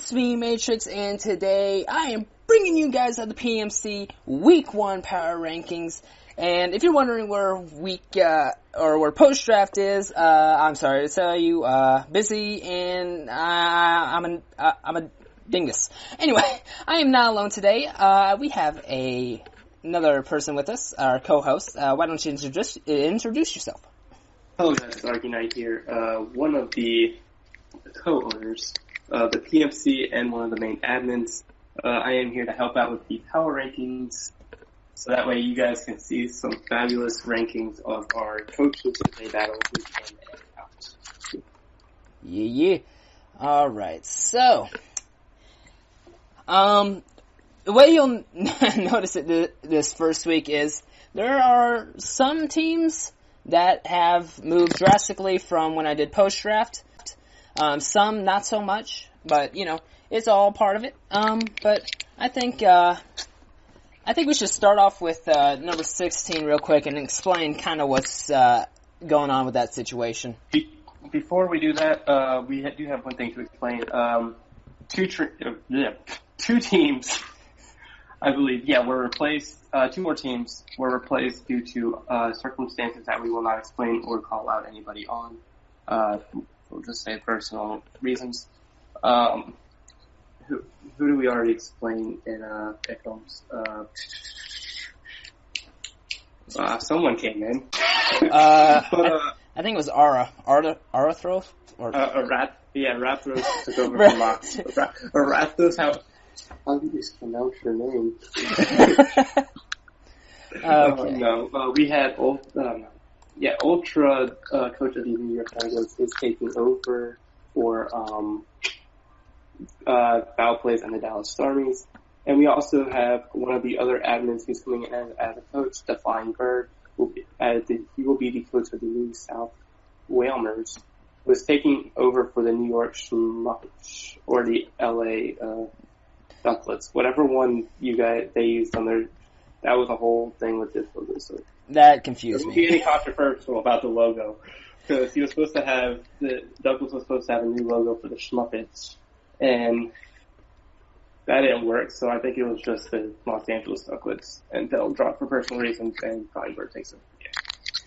it's me, Matrix, and today I am bringing you guys the PMC Week 1 Power Rankings. And if you're wondering where where post-draft is, I'm sorry to tell you, busy, and I'm a dingus. Anyway, I am not alone today. We have another person with us, our co-host. Why don't you introduce yourself? Hello guys, it's ArkiKnight here, one of the co-owners of the PMC and one of the main admins. I am here to help out with the power rankings, so that way you guys can see some fabulous rankings of our coaches as they battle week in and out. Yeah. Alright, so, the way you'll notice it this first week is there are some teams that have moved drastically from when I did post-draft. Some not so much, but it's all part of it. But I think we should start off with number 16 real quick and explain kind of what's going on with that situation. Before we do that, we do have one thing to explain. Two teams, I believe, were replaced. Two more teams were replaced due to circumstances that we will not explain or call out anybody on. We'll just say personal reasons. Who do we already explain in Echoes? Someone came in. I think it was Araphthos? Arahpthos took over from Araphthos. How do you pronounce your name? Okay. No, we had Ultra coach of the New York Metagross is taking over for Foul Plays and the Dallas Stormies. And we also have one of the other admins who's coming in as a coach, TheFlyingBird. He will be the coach of the new South Wailmers, who is taking over for the New York Cosmogs or the LA Duckletts. Whatever one they used on their, that was a whole thing with this logo. So that confused me. There won't be any controversial about the logo, because the Duckletts was supposed to have a new logo for the Schmuppets, and that didn't work, so I think it was just the Los Angeles Duckletts, and they'll drop for personal reasons, and Bird takes it.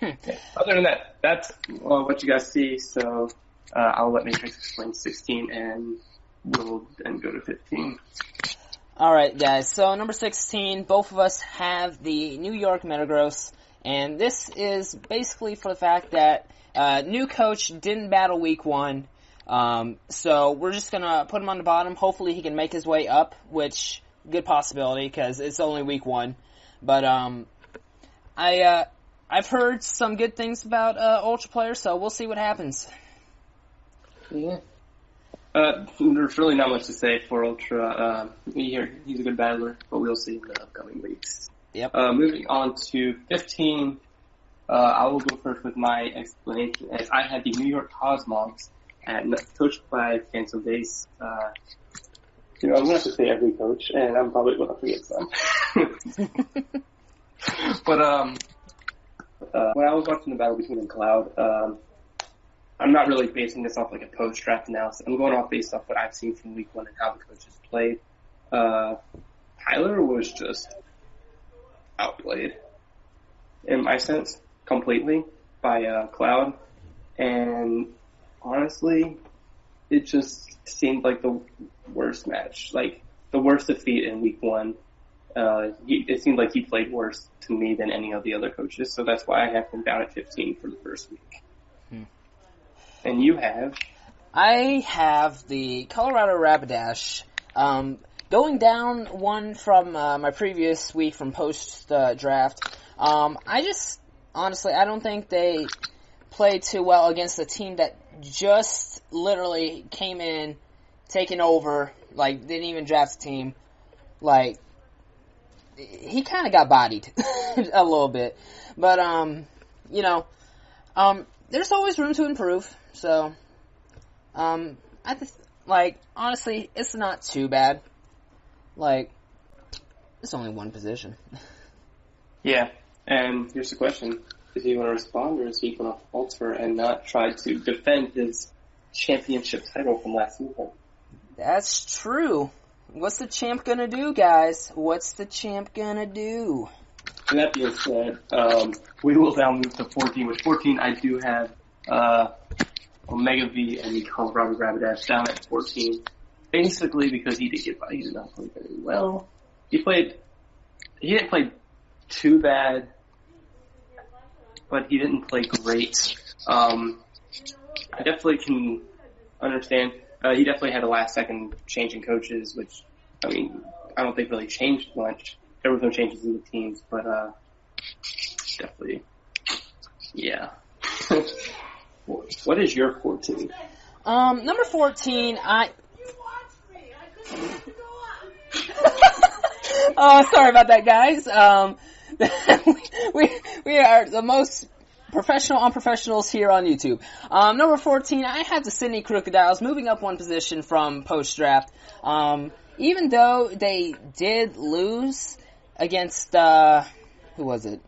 Yeah. Other than that, that's what you guys see, so I'll let Matrix explain 16, and we'll then go to 15. Alright guys, so number 16, both of us have the New York Metagross, and this is basically for the fact that new coach didn't battle week 1, so we're just gonna put him on the bottom. Hopefully he can make his way up, which, good possibility, because it's only week 1. But I've heard some good things about ultraplayer, so we'll see what happens. Yeah. There's really not much to say for Ultra. He's a good battler, but we'll see in the upcoming weeks. Yep. Moving on to 15, I will go first with my explanation, as I had the New York Cosmogs, coached by Phantombass. I'm going to have to say every coach, and I'm probably going to forget some. But when I was watching the battle between the Cloud, I'm not really basing this off like a post-draft analysis. I'm going off based off what I've seen from week 1 and how the coaches played. Tyler was just outplayed, in my sense, completely by Cloud. And honestly, it just seemed like the worst match, like the worst defeat in week 1. It seemed like he played worse to me than any of the other coaches, so that's why I have him down at 15 for the first week. And you have? I have the Colorado Rapidash, going down one from my previous week from post-draft. Honestly, I don't think they played too well against a team that just literally came in, taking over, didn't even draft a team. He kind of got bodied a little bit. But, there's always room to improve. So, honestly, it's not too bad. It's only one position. Yeah, and here's the question. Is he going to respond, or is he going to falter and not try to defend his championship title from last season? That's true. What's the champ gonna do, guys? What's the champ gonna do? And that being said, we will now move to 14. With 14, I do have Omega V and the Colorado Rapidash down at 14. Basically because he did not play very well. He didn't play too bad, but he didn't play great. I definitely can understand. He definitely had a last second change in coaches, which, I mean, I don't think really changed much. There was no changes in the teams, but, definitely, yeah. What is your 14? Number 14, oh, sorry about that, guys. We are the most professional unprofessionals here on YouTube. Number 14, I have the Sydney Krookodiles moving up one position from post-draft. Even though they did lose against, who was it?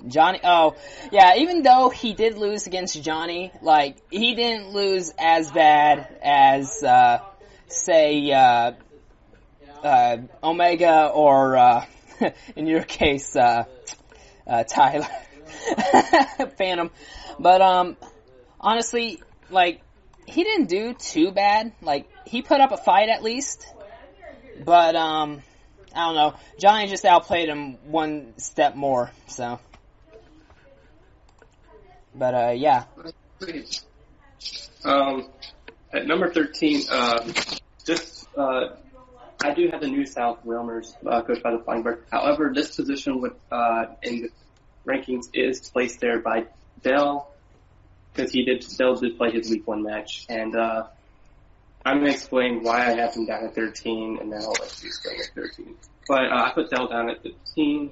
Johnny. Oh, yeah, even though he did lose against Johnny, like, he didn't lose as bad as, say, Omega or, in your case, Tyler. Phantom. But, honestly, like, he didn't do too bad. Like, he put up a fight at least. But, I don't know. Johnny just outplayed him one step more, so. But, yeah. At number 13, I do have the new South Wailmers, coached by the TheFlyingBird. However, this position in the rankings is placed there by Dell, because Dell did play his week 1 match, and, I'm going to explain why I have him down at 13, and then I'll let you explain at 13. But, I put Dell down at 15,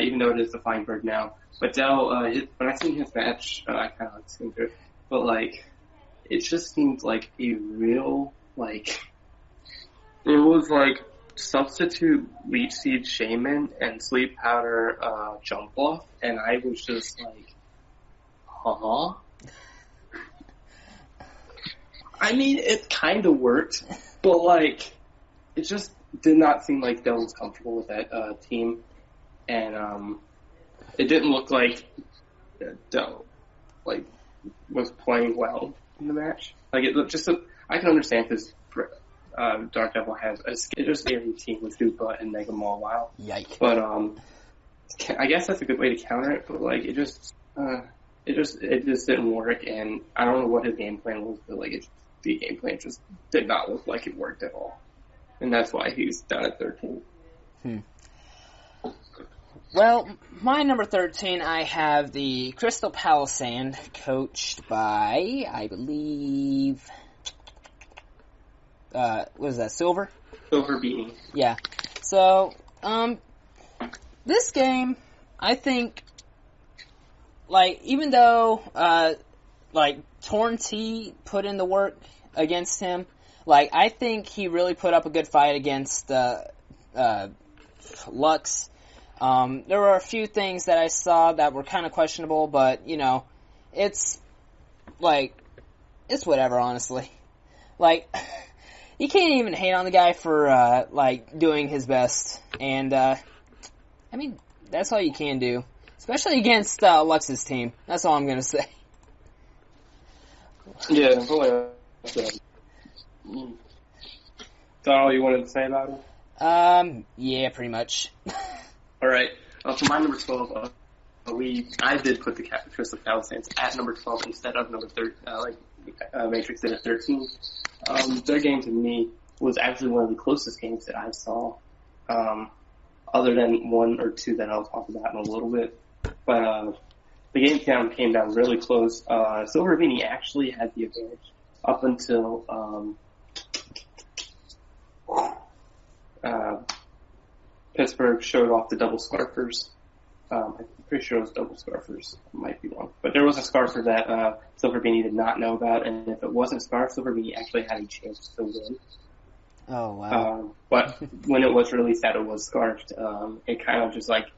even though it is the TheFlyingBird now. But Dell, when I seen his match, I kind of listened to it, but, like, it just seemed like a real, like, it was like substitute Leech Seed Shaman and Sleep Powder Jump Off, and I was just like, huh? I mean, it kind of worked, but like, it just did not seem like Dell was comfortable with that team, and it didn't look like Dell was playing well in the match. Like, it looked just I can understand because Dark Devil has just every team with Dupa and Mega Mall WoW. Yike. But I guess that's a good way to counter it. But like, it just didn't work, and I don't know what his game plan was, but like, the game plan just did not look like it worked at all, and that's why he's down at 13. Well, my number 13, I have the Crystal Pallossands, coached by, I believe, what is that, SilverBeanie. Yeah. So, this game, I think, like, even though, like, Torn T put in the work against him, like, I think he really put up a good fight against, Lux. There were a few things that I saw that were kind of questionable, but, you know, it's whatever, honestly. Like, you can't even hate on the guy for, doing his best. And, I mean, that's all you can do. Especially against, Lux's team. That's all I'm gonna say. Yeah, that's all you wanted to say about it? Yeah, pretty much. Alright, for my number 12, I did put the Crystal Pallossands at number 12 instead of number 13, Matrix did at 13. Their game to me was actually one of the closest games that I saw, other than one or two that I'll talk about in a little bit. But, the game came down really close. SilverBeanie actually had the advantage up until, Pittsburgh showed off the double scarfers. I'm pretty sure it was double scarfers. Might be wrong. But there was a scarfer that SilverBeanie did not know about, and if it wasn't scarf, SilverBeanie actually had a chance to win. Oh, wow. But when it was released that it was scarfed, it kind of just like,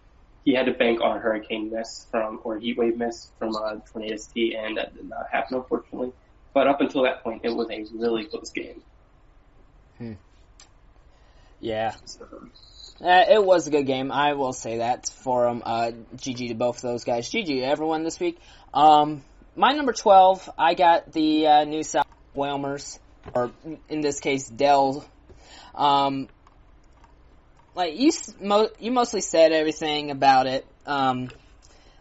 he had to bank on a Hurricane miss or Heat Wave miss from Tornadus T, and that did not happen, unfortunately. But up until that point, it was a really close game. Yeah. It was a good game. I will say that for them. GG to both of those guys. GG to everyone this week. My number 12, I got the new South Wailmers, or in this case, Dell. Like you mostly said everything about it.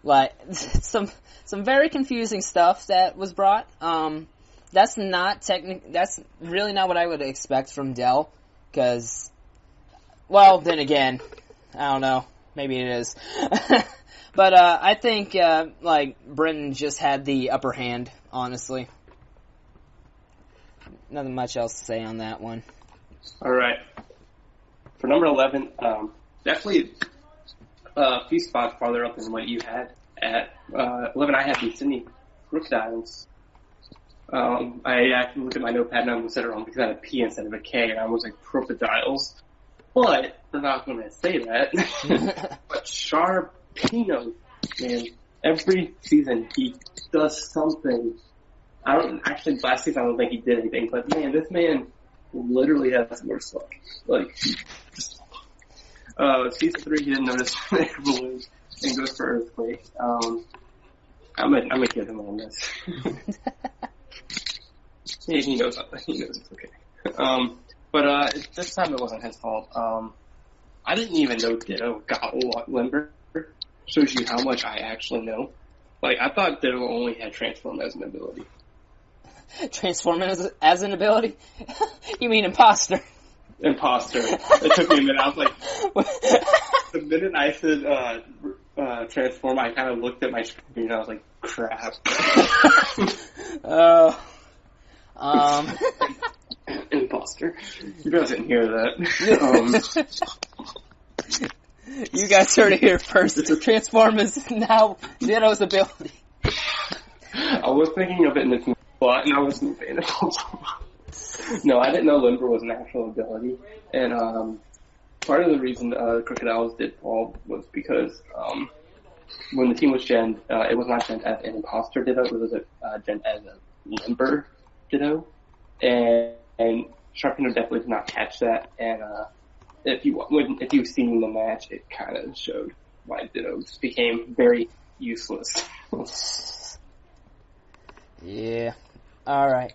Like some very confusing stuff that was brought. That's really not what I would expect from Dell, because, well, then again, I don't know, maybe it is. But I think like Britain just had the upper hand, honestly. Nothing much else to say on that one. All right. For number 11, definitely a few spots farther up than what you had. At 11, I had the Sydney Krookodiles. I actually looked at my notepad and I almost said it wrong because I had a P instead of a K, and I was like Krookodiles. But we're not going to say that. But Sharpino, man, every season he does something. Last season I don't think he did anything, but man, this man literally has worse luck. Like, season 3, he didn't notice the balloons and goes for Earthquake. I'm gonna give him on this. he knows it's okay. But this time it wasn't his fault. I didn't even know Ditto got Limber. Shows you how much I actually know. Like, I thought Ditto only had Transform as an ability. Transform as an ability? You mean Imposter? Imposter. It took me a minute. I was like, the minute I said Transform, I kind of looked at my screen and I was like, crap. Imposter. You guys didn't hear that. You guys heard it here first. Transform is now Ditto's ability. I was thinking of it in its plot, and I wasn't paying attention. No, I didn't know Limber was an actual ability. And part of the reason Krookodiles did fall was because when the team was gen, it was not gen as an Imposter Ditto, it was gen as a Limber Ditto. And Sharpino definitely did not catch that, and if you've seen the match, it kind of showed why Ditto just became very useless. Yeah. Alright.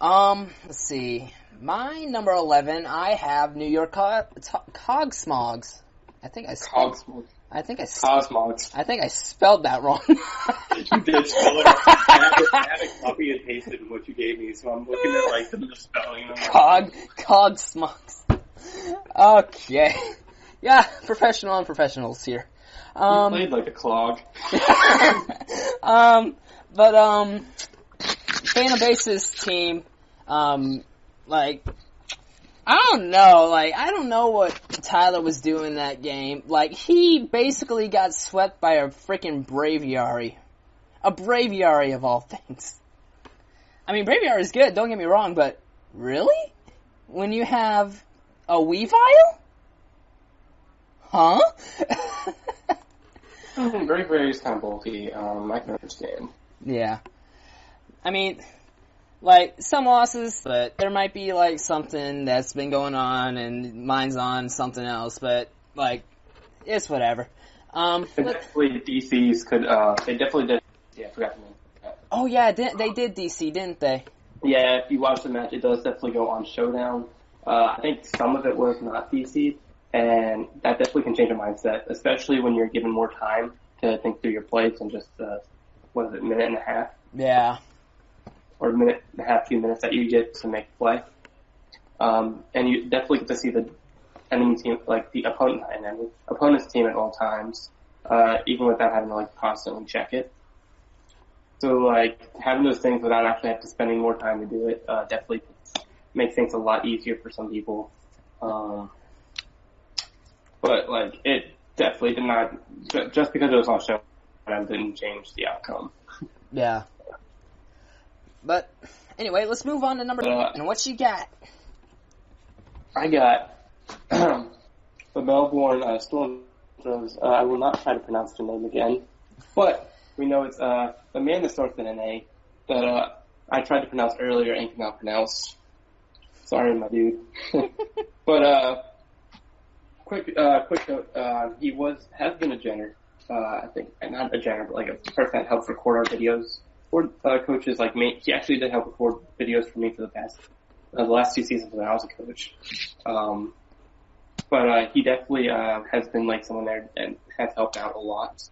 Let's see. My number 11, I have New York Cosmogs. I think I spelled Cosmogs. I think I spelled that wrong. You did spell it. I had to copy and paste it in what you gave me, so I'm looking at like the spelling. Cosmogs. Okay. Yeah, professional and professionals here. You played like a clog. But Phantombass's team, like, I don't know what Tyler was doing that game. Like, he basically got swept by a freaking Braviary. A Braviary of all things. I mean, Braviary is good, don't get me wrong, but really? When you have a Weavile? Huh? Braviary is kind of bulky. I can understand. Yeah. I mean, like, some losses, but there might be, like, something that's been going on, and mine's on something else, but, like, it's whatever. Definitely DCs could, they definitely did, yeah, I forgot to mention that. Oh, yeah, they did DC, didn't they? Yeah, if you watch the match, it does definitely go on Showdown. I think some of it was not DC'd, and that definitely can change a mindset, especially when you're given more time to think through your plays than just, minute and a half? Yeah. Or a minute and a half, 2 minutes that you get to make a play. And you definitely get to see the enemy team, like the opponent's team at all times, even without having to like constantly check it. So like having those things without actually having to spending more time to do it, definitely makes things a lot easier for some people. But like it definitely did not, just because it was on show, didn't change the outcome. Yeah. But anyway, let's move on to number 8. And what you got? I got the Melbourne Stormthrows. I will not try to pronounce the name again, but we know it's the man that starts with an A that I tried to pronounce earlier and cannot pronounce. Sorry, my dude. But quick note. He has been a Jenner. I think not a Jenner, but like a person that helps record our videos. Or coaches like me. He actually did help record videos for me for the last 2 seasons when I was a coach. But he definitely has been like someone there and has helped out a lot.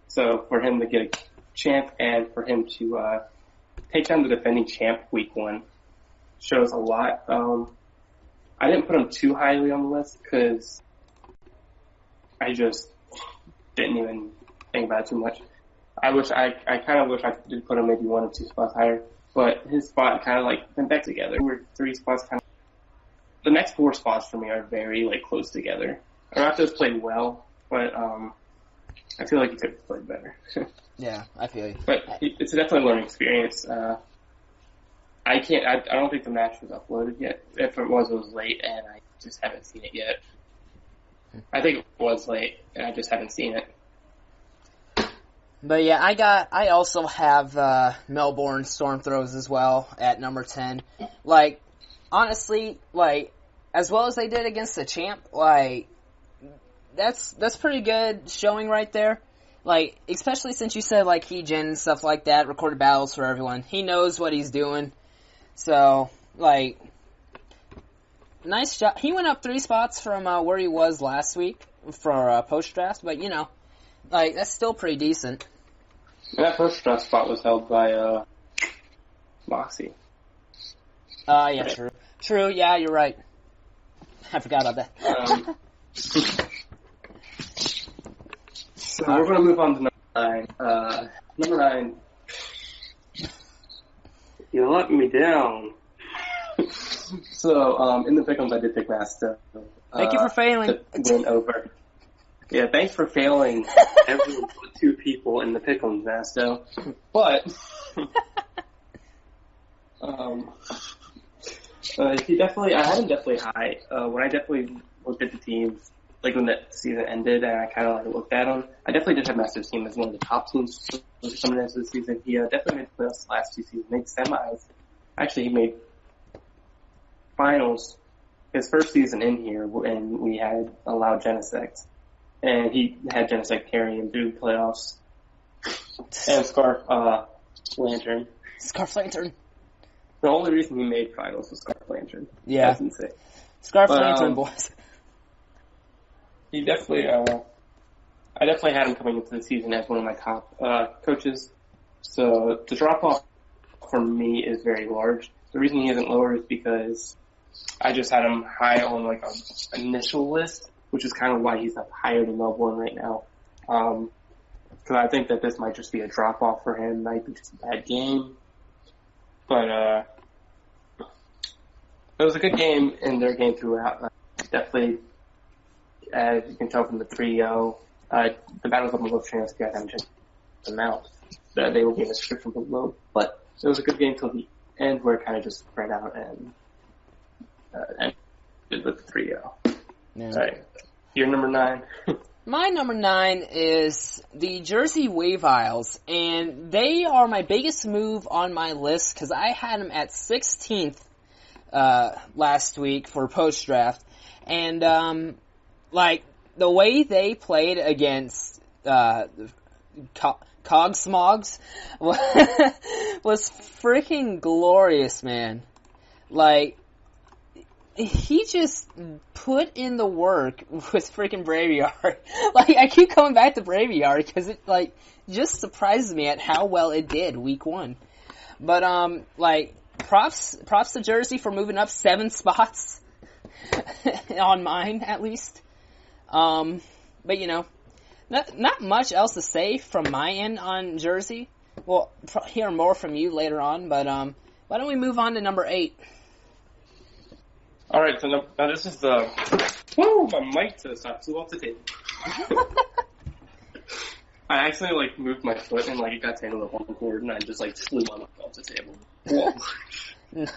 So for him to get a champ and for him to take down the defending champ week 1 shows a lot. I didn't put him too highly on the list because I just didn't even think about it too much. I kind of wish I did put him maybe 1 or 2 spots higher, but his spot kind of like went back together. 2 or 3 spots kind of. The next 4 spots for me are very like close together. Araphthos played well, but I feel like he could have played better. Yeah, I feel you. But it's definitely a learning experience. I don't think the match was uploaded yet. If it was late, and I just haven't seen it yet. I think it was late, and I just haven't seen it. But yeah, I also have Melbourne Stormthrows as well at number 10. Like, honestly, like, as well as they did against the champ, like, that's pretty good showing right there. Like, especially since you said, like, he gen and stuff like that, recorded battles for everyone. He knows what he's doing. So, like, nice job. He went up 3 spots from where he was last week for post-draft, but, you know, like, that's still pretty decent. And that post-draft spot was held by Moxie. Yeah, true. True, yeah, you're right. I forgot about that. So we're going to move on to number 9. Number 9. You let me down. So, in the pick'ems, I did pick Mastodon. Thank you for failing. To win over. Yeah, thanks for failing everyone but 2 people in the pick'ems, Masto. But, I had him definitely high. When I definitely looked at the teams, like when the season ended and I kind of like looked at him, I definitely did have Master's team as one of the top teams coming into the season. He definitely made the playoffs the last 2 seasons, made semis. Actually, he made finals his first season in here, and we had allowed Jspecks. And he had Jspecks carry him through the playoffs. And Scarf Lantern. Scarf Lantern. The only reason he made finals was Scarf Lantern. Yeah. That's insane. Scarf Lantern, boys. He definitely, I definitely had him coming into the season as one of my top coaches. So the drop off for me is very large. The reason he isn't lower is because I just had him high on like an initial list, which is kind of why he's up higher than Melbourne right now. Because I think that this might just be a drop off for him, might be just a bad game. But it was a good game in their game throughout. Definitely, as you can tell from the 3-0, the battles of the Wolf Chance guys haven't checked them out. They will be in the description below. But it was a good game till the end where it kind of just spread out and ended with the 3-0. Yeah. Alright. Your number 9. My number 9 is the Jersey Weaviles, and they are my biggest move on my list because I had them at 16th last week for post-draft. And, like, the way they played against Cosmogs was freaking glorious, man. Like, he just put in the work with freaking Braviary. Like, I keep coming back to Braviary because it, like, just surprises me at how well it did week 1. But, like, props to Jersey for moving up 7 spots. On mine, at least. But, you know, not much else to say from my end on Jersey. We'll hear more from you later on, but, why don't we move on to number 8? Alright, so now this is the... Woo! My mic just flew off the table. I accidentally, like, moved my foot and, like, it got tangled up on the cord and I just, like, flew my mic off the table. Nice.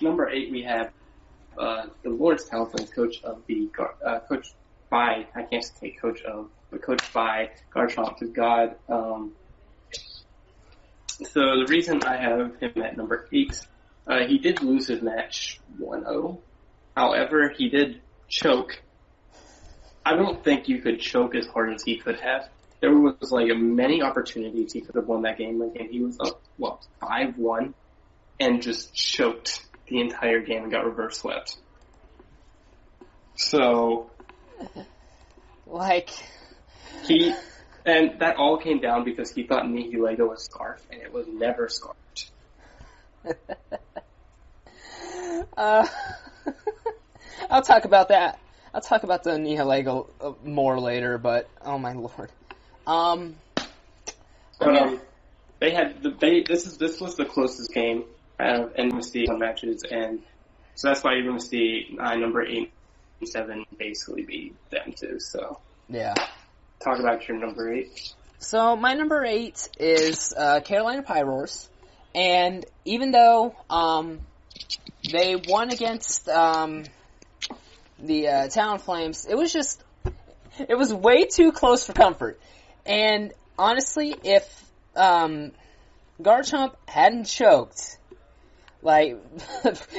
Number 8 we have the Lawrence Talonflames coach of the... coached by... I can't say coach of... But coached by Garchomp The God. So the reason I have him at number 8, he did lose his match 1-0. However, he did choke. I don't think you could choke as hard as he could have. There was like many opportunities he could have won that game. Like, and he was up 5-1, and just choked the entire game and got reverse swept. So, and that all came down because he thought Nihilego was Scarf, and it was never Scarfed. I'll talk about that. I'll talk about the Nihilego more later, but oh my lord. This was the closest game out of NMC matches, and so that's why you're going to see number 8 and 7 basically be them too. So yeah, talk about your number 8. So my number 8 is Carolina Pyroars, and even though they won against the Talonflames, it was way too close for comfort. And honestly, if Garchomp hadn't choked, like,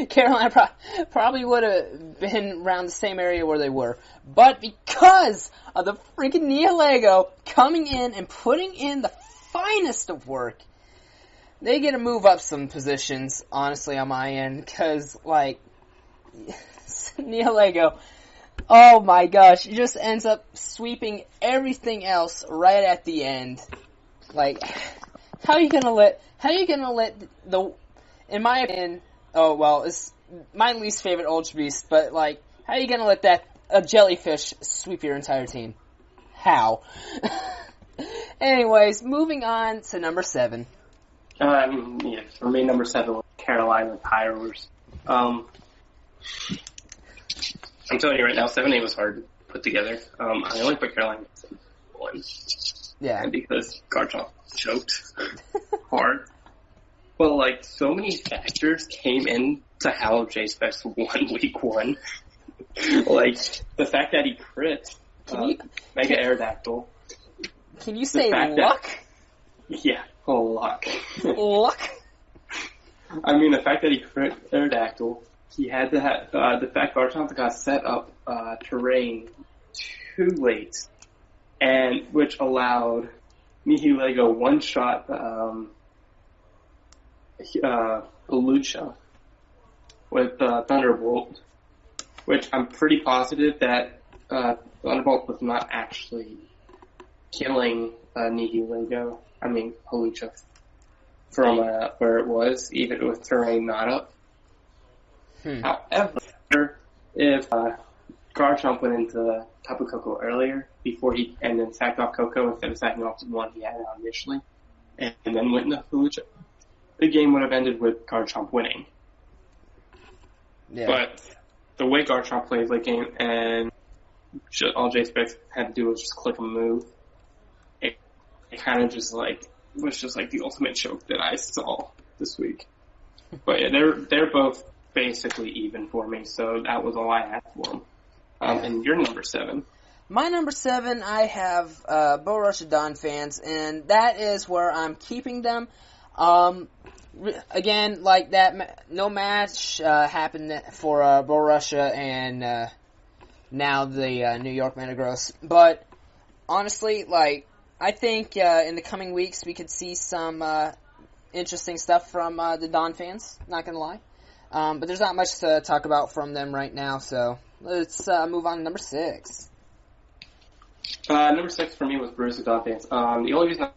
Carolina probably would have been around the same area where they were. But because of the freaking Nihilego coming in and putting in the finest of work, they get to move up some positions, honestly, on my end. Because, like, Nihilego, oh my gosh, it just ends up sweeping everything else right at the end. Like, how are you gonna let in my opinion, it's my least favorite Ultra Beast, but like, how are you gonna let a jellyfish sweep your entire team? How? Anyways, moving on to number 7. For me, number 7 was Carolina Pyroars. I'm telling you right now, 7-8 was hard to put together. I only put Carolina at 1. Yeah. And because Garchomp choked hard. Well, like, so many factors came in to how Jspecks won week 1. Like, the fact that he crit Mega Aerodactyl. Can you say luck? Luck. Luck? I mean, the fact that he crit Aerodactyl, he had to have, the fact Garchomp got set up terrain too late, and which allowed Nihilego one-shot Lucha with Thunderbolt, which I'm pretty positive that Thunderbolt was not actually killing Nihilego, Hawlucha, from where it was, even with terrain not up. However, if Garchomp went into Tapu Koko earlier, and then sacked off Koko instead of sacking off the one he had out initially, and then went into Hawlucha, the game would have ended with Garchomp winning. Yeah. But the way Garchomp played late game, and all Jspecks had to do was just click a move, it kind of just was just like the ultimate choke that I saw this week. But yeah, they're both basically even for me, so that was all I had for them. And your number 7. My number 7, I have Borussia Donphans, and that is where I'm keeping them. Again, like that, no match happened for Borussia and now the New York Metagross. But honestly, like, I think in the coming weeks we could see some interesting stuff from the Donphans. Not gonna lie, but there's not much to talk about from them right now. So let's move on to number 6. Number 6 for me was Borussia Donphans. The only reason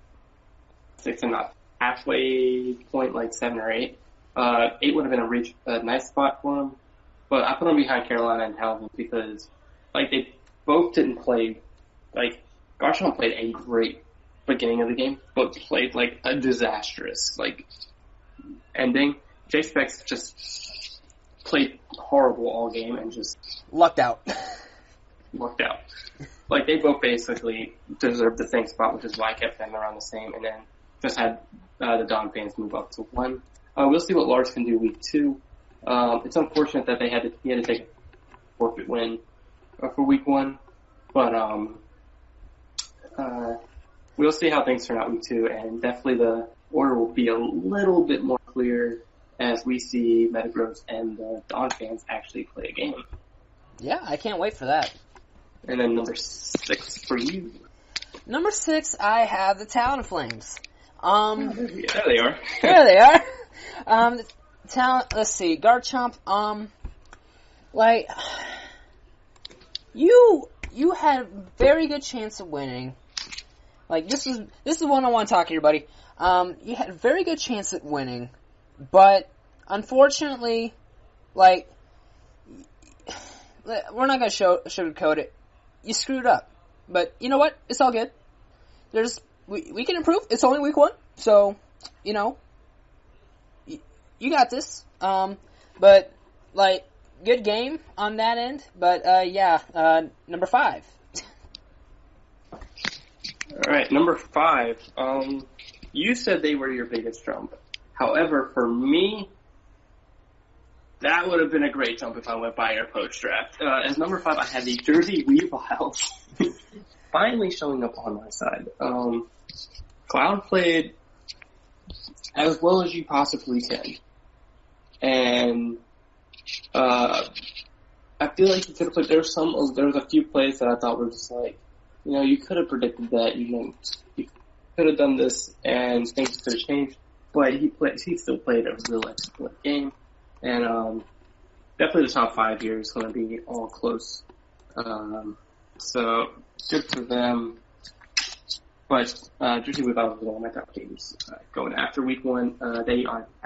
6 and not halfway point, like 7 or 8. 8 would have been a nice spot for him, but I put him behind Carolina and Talonflames because, like, they both didn't play, like, Garchomp played a great beginning of the game, but played, like, a disastrous, like, ending. Jspecks just played horrible all game and just lucked out. Like, they both basically deserved the same spot, which is why I kept them around the same, and then just had the Donphans move up to 1. We'll see what Lars can do week 2. It's unfortunate that he had to take a forfeit win for week 1, but we'll see how things turn out week 2, and definitely order will be a little bit more clear as we see Metagross and the Donphans actually play a game. Yeah, I can't wait for that. And then number 6 for you. Number 6, I have the Talonflames. There they are. There they are. Let's see, Garchomp, you had a very good chance of winning. Like, this is one I want to talk to you, buddy. You had a very good chance at winning, but unfortunately, like, we're not going to sugarcoat it. You screwed up. But you know what? It's all good. We can improve. It's only week 1, so, you know, you got this. But, like, good game on that end. But, number 5. Alright, number 5. You said they were your biggest jump. However, for me, that would have been a great jump if I went by your post-draft. As number 5, I had the Jersey Weaviles finally showing up on my side. Cloud played as well as you possibly can. And I feel like you could have played, there was a few plays that I thought were just like, you know, you could have predicted that, you could have done this and things could have changed. But he still played a real excellent game. And definitely the top 5 here is going to be all close. So good for them. But Jersey Weaviles was one of my top teams going after week 1. I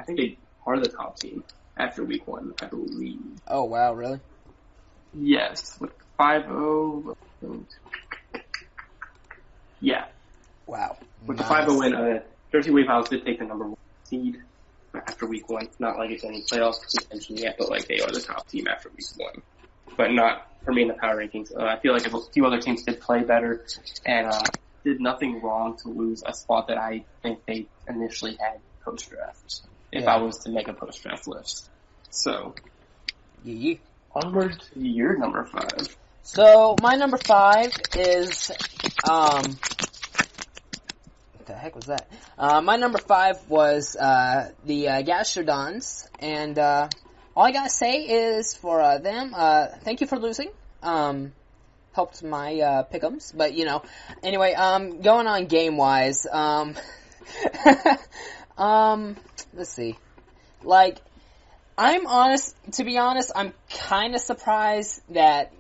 think they are the top team after week 1, I believe. Oh wow, really? Yes, with 5-0. Yeah. Wow. With the 5-0 win, Jersey Weaviles did take the number 1 seed after week 1. Not like it's any playoff contention yet, but like they are the top team after week 1. But not for me in the power rankings. I feel like a few other teams did play better and did nothing wrong to lose a spot that I think they initially had post-draft, if I was to make a post-draft list. So, onward to your number 5. So, my number 5 is, what the heck was that? My number 5 was, the Gastrodons, and, all I gotta say is for, them, thank you for losing. Helped my, pick'ems, but, you know. Anyway, going on game-wise, let's see. Like, to be honest, I'm kinda surprised that,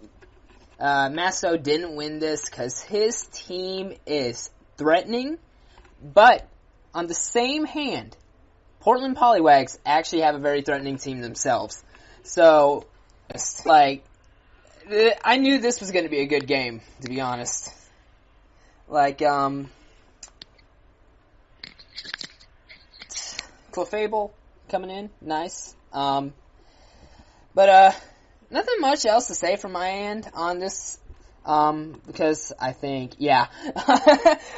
Masto didn't win this, cause his team is threatening, but, on the same hand, Portland Poliwags actually have a very threatening team themselves. So, it's like, I knew this was going to be a good game, to be honest. Like, Clefable coming in, nice. But, nothing much else to say from my end on this, because I think, we're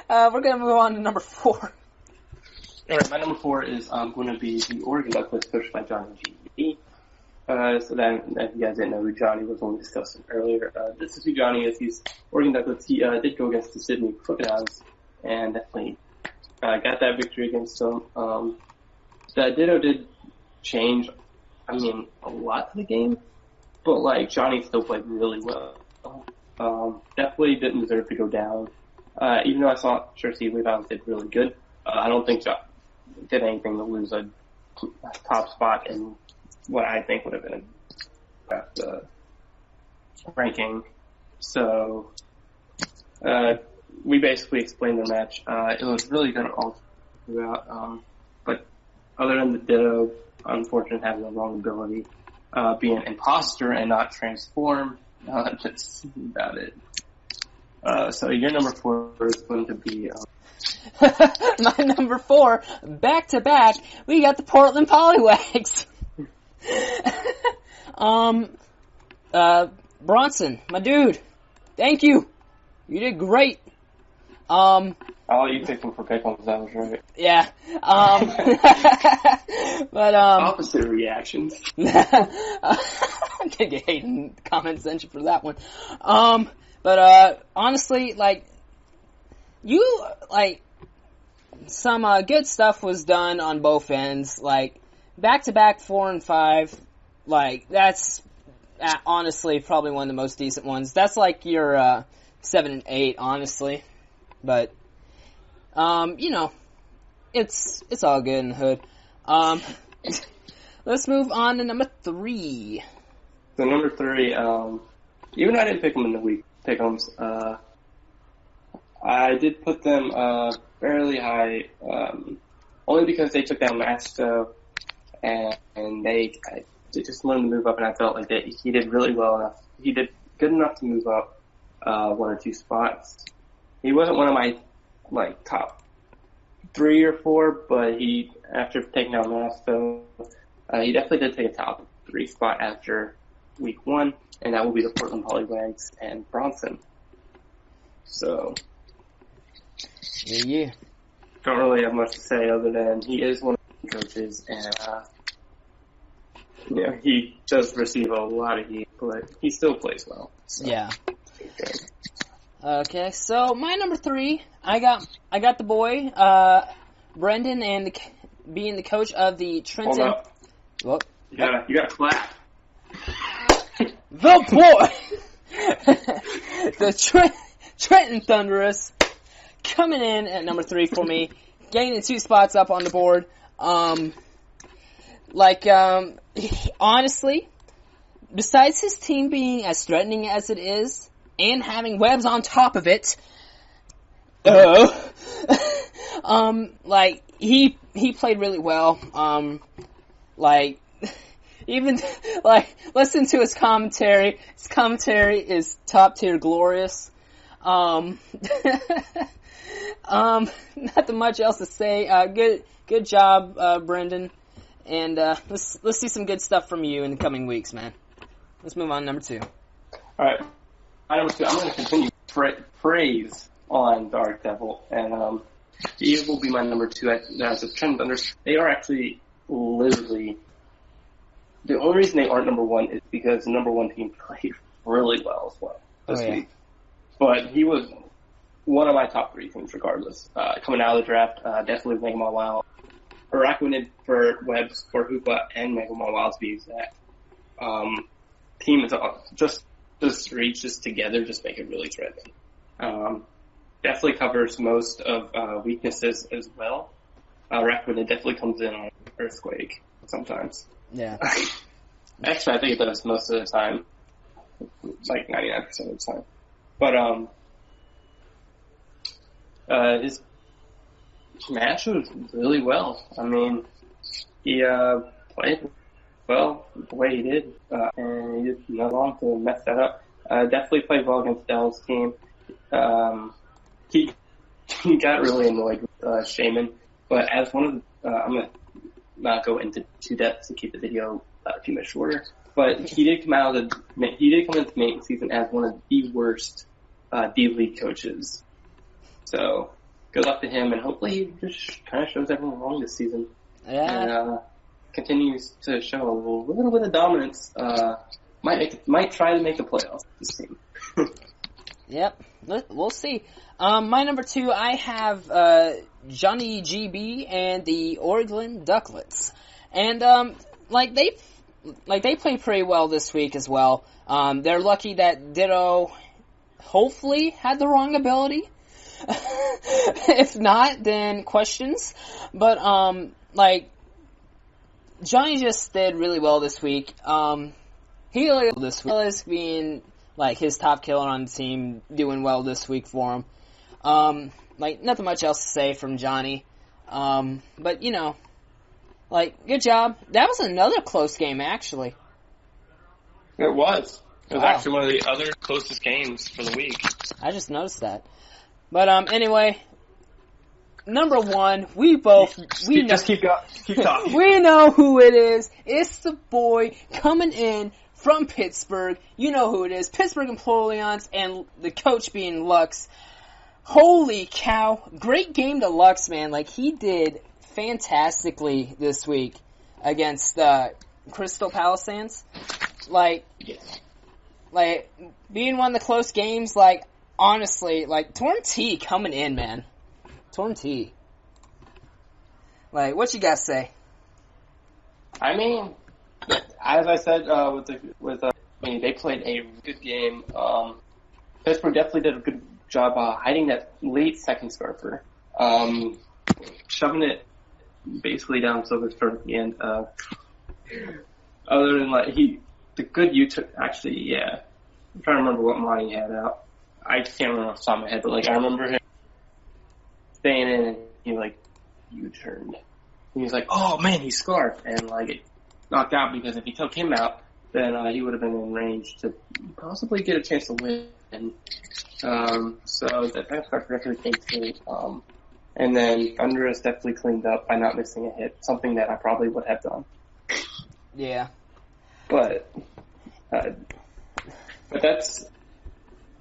going to move on to number 4. Alright, my number 4 is going to be the Oregon Duckletts coached by Johnny G. So that, if you guys didn't know who Johnny was, when we discussed him earlier, this is who Johnny is. He's Oregon Duckletts. He did go against the Sydney Krookodiles and definitely got that victory against them. The Ditto did change, a lot to the game, but like Johnny still played really well. Definitely didn't deserve to go down. Even though I thought Jersey Weaviles did really good, I don't think Johnny did anything to lose a top spot in what I think would have been a ranking. So, we basically explained the match. It was really good all throughout, but other than the Ditto, unfortunately having the wrong ability, being an imposter and not transform, that's about it. So your number 4 is going to be, my number 4, back to back, we got the Portland Poliwags. Bronson, my dude, thank you. You did great. Oh, you picked him for pickles, that was right. Yeah. But, opposite reactions. I'm gonna get hate in the comment section for that one. But, honestly, like, some good stuff was done on both ends. Like, back-to-back 4 and 5, like, that's honestly probably one of the most decent ones. That's like your 7 and 8, honestly. But, you know, it's all good in the hood. Let's move on to number 3. So number 3, even though I didn't pick them in the week pick'ems, I did put them fairly high, only because they took down Masto, and they just wanted to move up, and I felt like he did really well enough. He did good enough to move up 1 or 2 spots. He wasn't one of my top 3 or 4, but after taking down Masto, he definitely did take a top 3 spot after week 1, and that will be the Portland Poliwags and Bronson. So, yeah. Don't really have much to say other than he is one of the coaches, and he does receive a lot of heat, but he still plays well. So. Yeah. Okay, so my number 3, I got the boy, Brendan, and being the coach of the Trenton. Hold up. Well, you gotta clap. The boy, the Trenton Thundurus, coming in at number 3 for me, gaining 2 spots up on the board. Honestly, besides his team being as threatening as it is, and having webs on top of it, he played really well. Listen to his commentary. His commentary is top tier glorious. Not that much else to say. Good job, Brendan. And, let's see some good stuff from you in the coming weeks, man. Let's move on to number 2. Alright. Number 2, I'm going to continue praise on Dark Devil, and, he will be my number 2 as a Trenton Thundurus. They are actually literally, the only reason they aren't number 1 is because the number 1 team played really well as well this week. But he was one of my top 3 teams regardless. Coming out of the draft, definitely Mega Mall Wild. Arachniid for Webs, for Hoopa, and Mega Mall Wild to be exact. Team is just those 3 just together just make it really threatening. Definitely covers most of weaknesses as well. Arachniid definitely comes in on Earthquake sometimes. Yeah. Actually, I think it does most of the time. Like 99% of the time. But, his match was really well. I mean, he, played well the way he did, and he did not long to mess that up. Definitely played well against Dell's team. He got really annoyed with, Shaman, but as one of the, I'm gonna not go into too depth to keep the video, too much shorter, but he did come into main season as one of the worst, D-League coaches. So, good luck to him, and hopefully he just kind of shows everyone wrong this season. Yeah. And, continues to show a little bit of dominance. Might try to make the playoffs, this team. Yep. We'll see. My number 2, I have, Johnny GB and the Oregon Duckletts. And, they played pretty well this week as well. They're lucky that Ditto hopefully had the wrong ability. If not, then questions. But, Johnny just did really well this week. He is being, his top killer on the team, doing well this week for him. Nothing much else to say from Johnny. But, good job. That was another close game, actually. It was. It was actually one of the other closest games for the week. I just noticed that. But, anyway, number 1, we know. Just keep talking. We know who it is. It's the boy coming in from Pittsburgh. You know who it is. Pittsburgh Empoleons, and the coach being Lux. Holy cow. Great game to Lux, man. He did fantastically this week against, Crystal Pallossands. Being one of the close games, honestly, Torn T coming in, man. Torn T. Like, what you guys say? I mean, as I said, they played a good game. Pittsburgh definitely did a good job hiding that late second Scarper, shoving it basically down SilverBeanie at the end. Other than the good you took, actually, yeah. I'm trying to remember what mod he had out. I can't remember off the top of my head, but I remember him staying in and he U-turned. And he was like, oh man, he's scarfed, and it knocked out because if he took him out, then he would have been in range to possibly get a chance to win. So that scarf definitely came through. And then Thundurus definitely cleaned up by not missing a hit, something that I probably would have done. Yeah. But that's,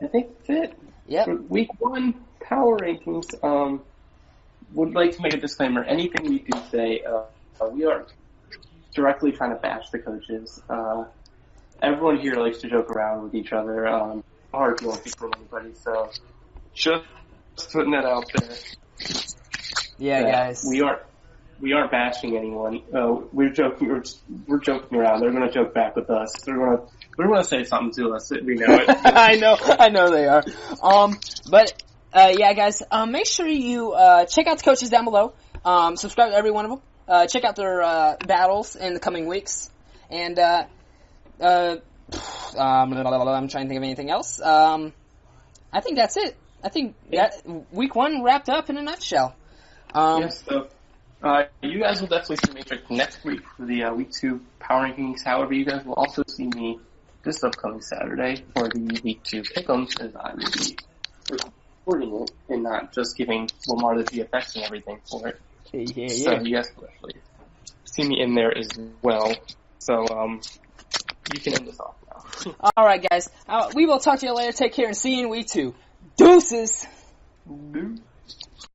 I think, it. Yep. For week 1 power rankings, would like to make a disclaimer. Anything we do say, we are directly trying to bash the coaches. Everyone here likes to joke around with each other. Hard to pick from anybody, so just putting that out there. Yeah, guys. We aren't bashing anyone. We're joking around. They're gonna joke back with us. They're gonna say something to us. We know it. I know they are. Yeah, guys. Make sure you check out the coaches down below. Subscribe to every one of them. Check out their battles in the coming weeks. And I'm trying to think of anything else. I think that's it. I think that week 1 wrapped up in a nutshell. Yes, so you guys will definitely see Matrix next week for the week 2 power rankings. However, you guys will also see me this upcoming Saturday for the week 2 pick'ems, as I will be recording it and not just giving Lamar the VFX and everything for it. Yeah. So you guys will definitely see me in there as well. So you can end this off now. All right, guys. We will talk to you later. Take care and see you in week 2. Deuces. Deuces.